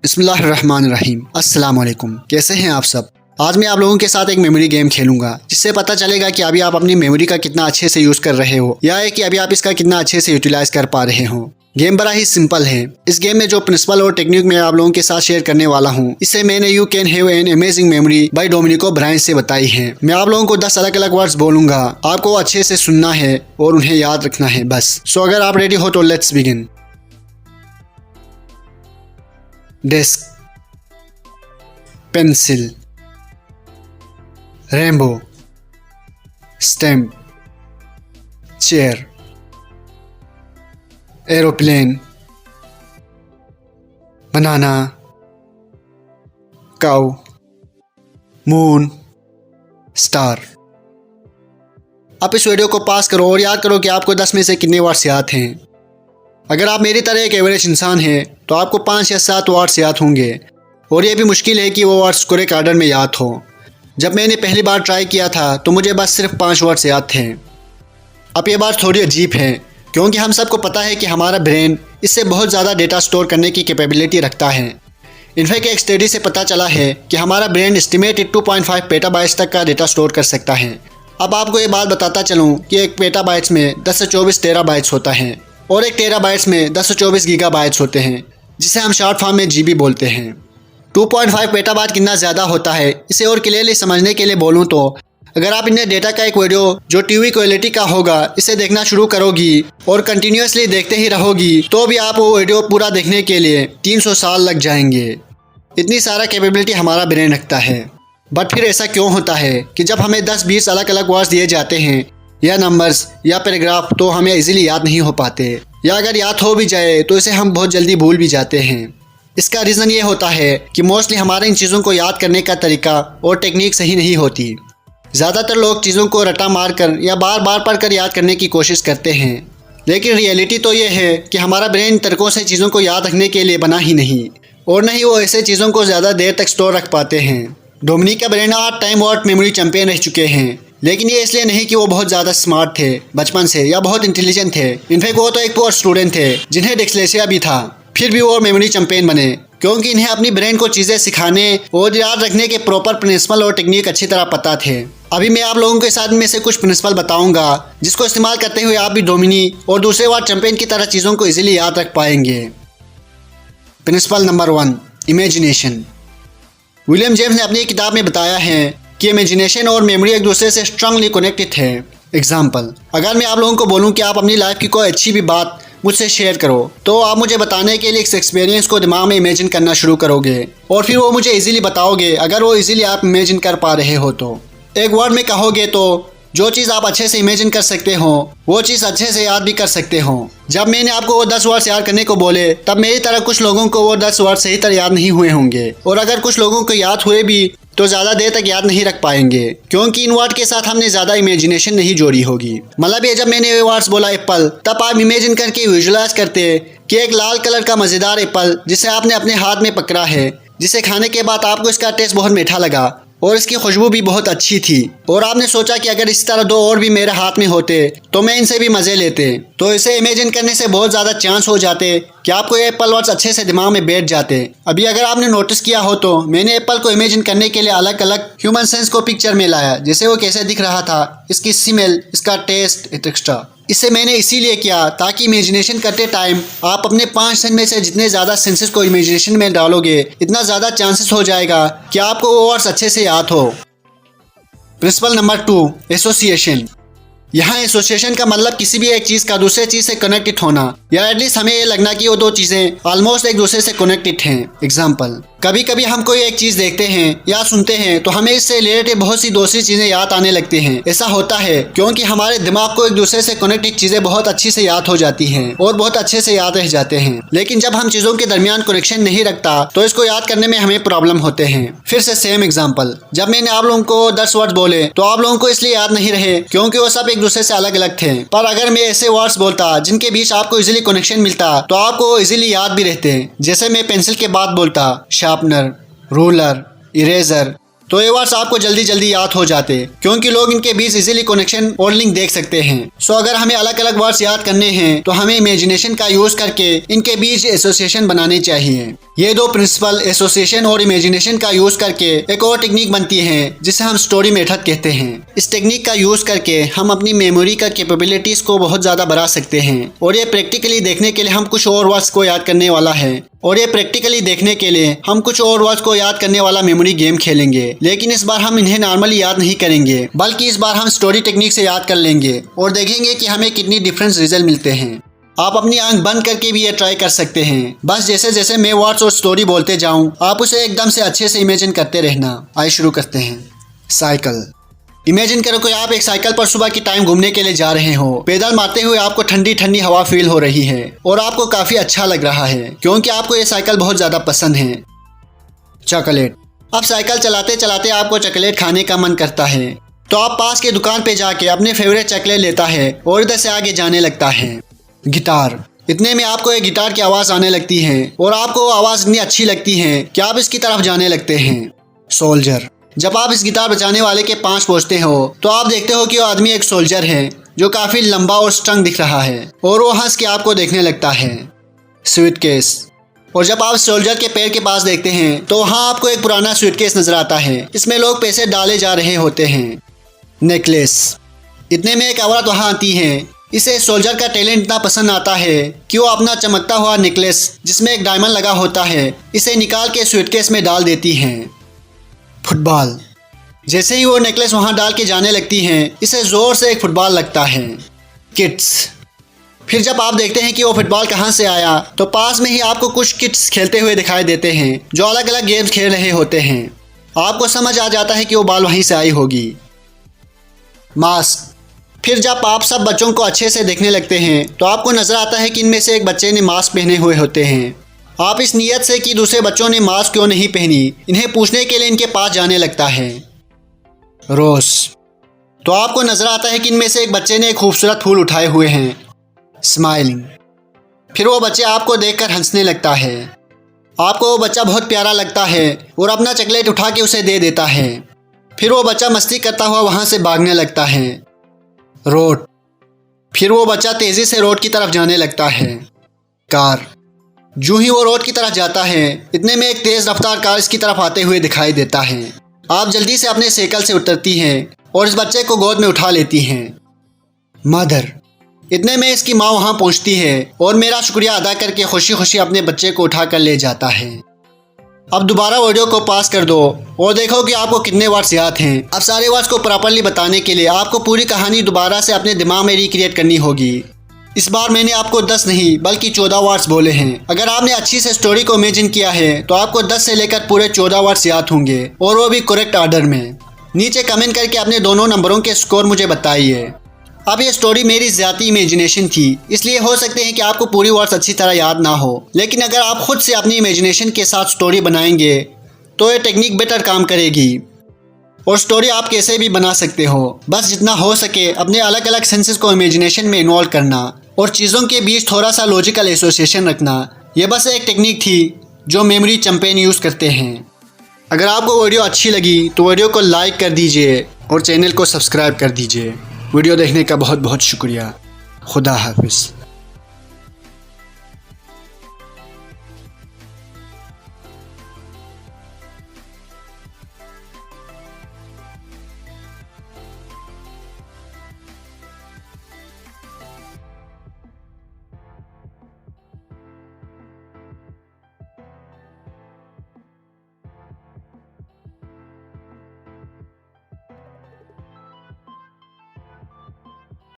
बिस्मिल्लाहिर्रहमानिर्रहीम। अस्सलाम वालेकुम। कैसे हैं आप सब। आज मैं आप लोगों के साथ एक मेमोरी गेम खेलूंगा जिससे पता चलेगा कि अभी आप अपनी मेमोरी का कितना अच्छे से यूज़ कर रहे हो या कि अभी आप इसका कितना अच्छे से यूटिलाइज कर पा रहे हो। गेम बड़ा ही सिंपल है। इस गेम में जो प्रिंसिपल और टेक्निक मैं आप लोगों के साथ शेयर करने वाला हूँ इसे मैंने you can have an amazing memory by Dominic O'Brien से बताई है। मैं आप लोगों को 10 अलग अलग वर्ड्स बोलूंगा, आपको अच्छे से सुनना है और उन्हें याद रखना है बस। सो अगर आप रेडी हो तो let's begin. Desk, pencil, rainbow, stamp, chair, aeroplane, banana, cow, moon, star. आप इस वीडियो को पास करो और याद करो कि आपको 10 में से कितने वर्ड्स याद हैं। अगर आप मेरी तरह एक एवरेज इंसान हैं तो आपको 5 या 7 वर्ड्स याद होंगे और ये भी मुश्किल है कि वो वर्ड्स करेक्ट ऑर्डर में याद हो। जब मैंने पहली बार ट्राई किया था तो मुझे बस सिर्फ 5 वर्ड्स याद थे। अब ये बात थोड़ी अजीब है क्योंकि हम सबको पता है कि हमारा ब्रेन इससे बहुत ज़्यादा डेटा स्टोर करने की कैपेबिलिटी रखता है। इनफैक्ट एक स्टडी से पता चला है कि हमारा ब्रेन एस्टिमेटेड 2.5 पेटाबाइट्स तक का डेटा स्टोर कर सकता है। अब आपको ये बात बताता चलूँ कि एक पेटाबाइट्स में 10 से 24 टेराबाइट्स होता है और एक टेराबाइट्स में 10 से 24 गीगाबाइट्स होते हैं जिसे हम शॉर्ट फॉर्म में जीबी बोलते हैं। 2.5 पेटाबाइट कितना ज़्यादा होता है इसे और क्लियरली समझने के लिए बोलूँ तो अगर आप इन्हें डेटा का एक वीडियो जो टीवी क्वालिटी का होगा इसे देखना शुरू करोगी और कंटिन्यूसली देखते ही रहोगी तो भी आप वो वीडियो पूरा देखने के लिए 300 साल लग जाएंगे। इतनी सारा कैपेबिलिटी हमारा ब्रेन रखता है। बट फिर ऐसा क्यों होता है कि जब हमें 10-20 अलग अलग वर्ड्स दिए जाते हैं या नंबर्स या पैराग्राफ तो हमें इजीली याद नहीं हो पाते, या अगर याद हो भी जाए तो इसे हम बहुत जल्दी भूल भी जाते हैं। इसका रीज़न ये होता है कि मोस्टली हमारे इन चीज़ों को याद करने का तरीका और टेक्निक सही नहीं होती। ज़्यादातर लोग चीज़ों को रटा मार कर या बार बार पढ़कर याद करने की कोशिश करते हैं, लेकिन रियलिटी तो ये है कि हमारा ब्रेन तरीकों से चीज़ों को याद रखने के लिए बना ही नहीं और न ही वो ऐसे चीज़ों को ज़्यादा देर तक स्टोर रख पाते हैं। Dominic O'Brien 8 time world memory champion रह चुके हैं, लेकिन ये इसलिए नहीं कि वो बहुत ज़्यादा स्मार्ट थे बचपन से या बहुत इंटेलिजेंट थे। इनफैक्ट वो तो एक पुअर स्टूडेंट थे जिन्हें डिस्लेक्सिया भी था, फिर भी वो मेमोरी चैंपियन बने क्योंकि इन्हें अपनी ब्रेन को चीज़ें सिखाने और याद रखने के प्रॉपर प्रिंसिपल और टेक्निक अच्छी तरह पता थे। अभी मैं आप लोगों के साथ में से कुछ प्रिंसिपल बताऊंगा जिसको इस्तेमाल करते हुए आप भी डोमिनी और दूसरे वर्ड चैंपियन की तरह चीज़ों को इजीली याद रख पाएंगे। Principle number 1, imagination. William James ने अपनी किताब में बताया है कि इमेजिनेशन और मेमोरी एक दूसरे से स्ट्रांगली कनेक्टेड है। एग्जाम्पल, अगर मैं आप लोगों को बोलूं कि आप अपनी लाइफ की कोई अच्छी भी बात मुझसे शेयर करो तो आप मुझे बताने के लिए इस एक्सपीरियंस को दिमाग में इमेजिन करना शुरू करोगे और फिर वो मुझे इजीली बताओगे अगर वो इजीली आप इमेजिन कर पा रहे हो तो। एक वर्ड में कहोगे तो जो चीज़ आप अच्छे से इमेजिन कर सकते हो वो चीज़ अच्छे से याद भी कर सकते हो। जब मैंने आपको वो 10 वर्ड्स याद करने को बोले तब मेरी तरह कुछ लोगों को वो 10 वर्ड सही तरह याद नहीं हुए होंगे और अगर कुछ लोगों को याद हुए भी तो ज़्यादा देर तक याद नहीं रख पाएंगे क्योंकि इन वर्ड के साथ हमने ज़्यादा इमेजिनेशन नहीं जोड़ी होगी। मतलब ये जब मैंने ये वर्ड्स बोला एप्पल तब आप इमेजिन करके विजुलाइज करते कि एक लाल कलर का मज़ेदार एप्पल जिसे आपने अपने हाथ में पकड़ा है, जिसे खाने के बाद आपको इसका टेस्ट बहुत मीठा लगा और इसकी खुशबू भी बहुत अच्छी थी और आपने सोचा कि अगर इस तरह 2 और भी मेरे हाथ में होते तो मैं इनसे भी मज़े लेते। तो इसे इमेजिन करने से बहुत ज़्यादा चांस हो जाते कि आपको ये एप्पल वर्ड्स अच्छे से दिमाग में बैठ जाते। अभी अगर आपने नोटिस किया हो तो मैंने एप्पल को इमेजिन करने के लिए अलग अलग ह्यूमन सेंस को पिक्चर में लाया, जैसे वो कैसे दिख रहा था, इसकी स्मेल, इसका टेस्ट एक्स्ट्रा। इसे मैंने इसीलिए किया ताकि इमेजिनेशन करते टाइम आप अपने 5 सेंस में से जितने ज़्यादा सेंसेस को इमेजिनेशन में डालोगे इतना ज़्यादा चांसेस हो जाएगा कि आपको वो वर्ड्स अच्छे से याद हो। Principle number 2, association. यहाँ एसोसिएशन का मतलब किसी भी एक चीज़ का दूसरे चीज़ से कनेक्टेड होना या एटलीस्ट हमें ये लगना कि वो 2 चीज़ें ऑलमोस्ट एक दूसरे से कनेक्टेड हैं। एग्जाम्पल, कभी कभी हम कोई एक चीज़ देखते हैं या सुनते हैं तो हमें इससे रिलेटेड बहुत सी दूसरी चीज़ें याद आने लगती हैं। ऐसा होता है क्योंकि हमारे दिमाग को एक दूसरे से कनेक्टेड चीज़ें बहुत अच्छी से याद हो जाती हैं और बहुत अच्छे से याद रह जाते हैं। लेकिन जब हम चीज़ों के दरमियान कनेक्शन नहीं रखता तो इसको याद करने में हमें प्रॉब्लम होते हैं। फिर से सेम एग्जाम्पल, जब मैंने आप लोगों को 10 वर्ड बोले तो आप लोगों को इसलिए याद नहीं रहे क्योंकि वो सब एक दूसरे से अलग अलग थे। पर अगर मैं ऐसे वर्ड्स बोलता जिनके बीच आपको इजीली कनेक्शन मिलता तो आपको इजीली याद भी रहते। जैसे मैं पेंसिल के बाद बोलता शार्पनर, रूलर, इरेजर, तो ये वर्ड्स आपको जल्दी जल्दी याद हो जाते, क्योंकि लोग इनके बीच इजीली कनेक्शन और लिंक देख सकते हैं। सो अगर हमें अलग अलग वर्ड्स याद करने हैं तो हमें इमेजिनेशन का यूज करके इनके बीच एसोसिएशन बनाने चाहिए। ये दो प्रिंसिपल एसोसिएशन और इमेजिनेशन का यूज करके एक और टेक्निक बनती है जिसे हम स्टोरी मेथड कहते हैं। इस टेक्निक का यूज करके हम अपनी मेमोरी का कैपेबिलिटीज को बहुत ज्यादा बढ़ा सकते हैं और ये प्रैक्टिकली देखने के लिए हम कुछ और वर्ड्स को याद करने वाला मेमोरी गेम खेलेंगे। लेकिन इस बार हम इन्हें नॉर्मली याद नहीं करेंगे, बल्कि इस बार हम स्टोरी टेक्निक से याद कर लेंगे और देखेंगे कि हमें कितनी डिफरेंस रिजल्ट मिलते हैं। आप अपनी आंख बंद करके भी ये ट्राई कर सकते हैं। बस जैसे जैसे मैं वर्ड्स और स्टोरी बोलते जाऊं, आप उसे एकदम से अच्छे से इमेजिन करते रहना। आइए शुरू करते हैं। साइकिल। इमेजिन करो कि आप एक साइकिल पर सुबह की टाइम घूमने के लिए जा रहे हो। पैदल मारते हुए आपको ठंडी ठंडी हवा फील हो रही है और आपको काफी अच्छा लग रहा है, क्योंकि आपको ये साइकिल बहुत ज्यादा पसंद है। चॉकलेट। अब साइकिल चलाते चलाते आपको चॉकलेट खाने का मन करता है, तो आप पास के दुकान पे जाके अपने फेवरेट चॉकलेट लेता है और इधर से आगे जाने लगता है। गिटार। इतने में आपको एक गिटार की आवाज़ आने लगती है और आपको वो आवाज़ इतनी अच्छी लगती है कि आप इसकी तरफ जाने लगते हैं। सोल्जर। जब आप इस गिटार बजाने वाले के पास पहुंचते हो तो आप देखते हो कि वो आदमी एक सोल्जर है जो काफ़ी लंबा और स्ट्रॉन्ग दिख रहा है और वो हंस के आपको देखने लगता है। सूटकेस। और जब आप सोल्जर के पैर के पास देखते हैं तो वहाँ आपको एक पुराना सूटकेस नजर आता है। इसमें लोग पैसे डाले जा रहे होते हैं। नेकलेस। इतने में एक औरत वहाँ आती है। इसे सोल्जर का टैलेंट इतना पसंद आता है कि वो अपना चमकता हुआ नेकलेस जिसमें एक डायमंड लगा होता है इसे निकाल के सूटकेस में डाल देती है। फुटबॉल। जैसे ही वो नेकलेस वहाँ डाल के जाने लगती हैं, इसे जोर से एक फुटबॉल लगता है। किड्स। फिर जब आप देखते हैं कि वो फुटबॉल कहाँ से आया, तो पास में ही आपको कुछ किड्स खेलते हुए दिखाई देते हैं जो अलग अलग गेम्स खेल रहे होते हैं। आपको समझ आ जाता है कि वो बॉल वहीं से आई होगी। मास्क। फिर जब आप सब बच्चों को अच्छे से देखने लगते हैं तो आपको नजर आता है कि इनमें से एक बच्चे ने मास्क पहने हुए होते हैं। आप इस नीयत से कि दूसरे बच्चों ने मास्क क्यों नहीं पहनी, इन्हें पूछने के लिए इनके पास जाने लगता है। रोज। तो आपको नजर आता है कि इनमें से एक बच्चे ने एक खूबसूरत फूल उठाए हुए हैं। स्माइलिंग। फिर वो बच्चे आपको देखकर हंसने लगता है। आपको वो बच्चा बहुत प्यारा लगता है और अपना चॉकलेट उठा के उसे दे देता है। फिर वो बच्चा मस्ती करता हुआ वहाँ से भागने लगता है। रोड। फिर वो बच्चा तेजी से रोड की तरफ जाने लगता है। कार। जो ही वो रोड की तरफ जाता है, इतने में एक तेज रफ्तार कार इसकी तरफ आते हुए दिखाई देता है। आप जल्दी से अपने साइकिल से उतरती हैं और इस बच्चे को गोद में उठा लेती हैं। मदर। इतने में इसकी माँ वहाँ पहुँचती है और मेरा शुक्रिया अदा करके खुशी खुशी अपने बच्चे को उठा कर ले जाता है। अब दोबारा वीडियो को पास कर दो और देखो कि आपको कितने वर्ड्स याद हैं। अब सारे वर्ड्स को प्रॉपर्ली बताने के लिए आपको पूरी कहानी दोबारा से अपने दिमाग में रिक्रिएट करनी होगी। इस बार मैंने आपको 10 नहीं बल्कि 14 वर्ड्स बोले हैं। अगर आपने अच्छी से स्टोरी को इमेजिन किया है तो आपको 10 से लेकर पूरे 14 वर्ड्स याद होंगे, और वो भी करेक्ट ऑर्डर में। नीचे कमेंट करके अपने दोनों नंबरों के स्कोर मुझे बताइए। अब ये स्टोरी मेरी ज़्यादा इमेजिनेशन थी, इसलिए हो सकते हैं कि आपको पूरी वर्ड्स अच्छी तरह याद ना हो, लेकिन अगर आप खुद से अपनी इमेजिनेशन के साथ स्टोरी बनाएंगे तो ये टेक्निक बेटर काम करेगी। और स्टोरी आप कैसे भी बना सकते हो, बस जितना हो सके अपने अलग अलग सेंसेस को इमेजिनेशन में इन्वॉल्व करना और चीज़ों के बीच थोड़ा सा लॉजिकल एसोसिएशन रखना। यह बस एक टेक्निक थी जो मेमोरी चैंपियन यूज़ करते हैं। अगर आपको वीडियो अच्छी लगी तो वीडियो को लाइक कर दीजिए और चैनल को सब्सक्राइब कर दीजिए। वीडियो देखने का बहुत बहुत शुक्रिया। खुदा हाफिज़।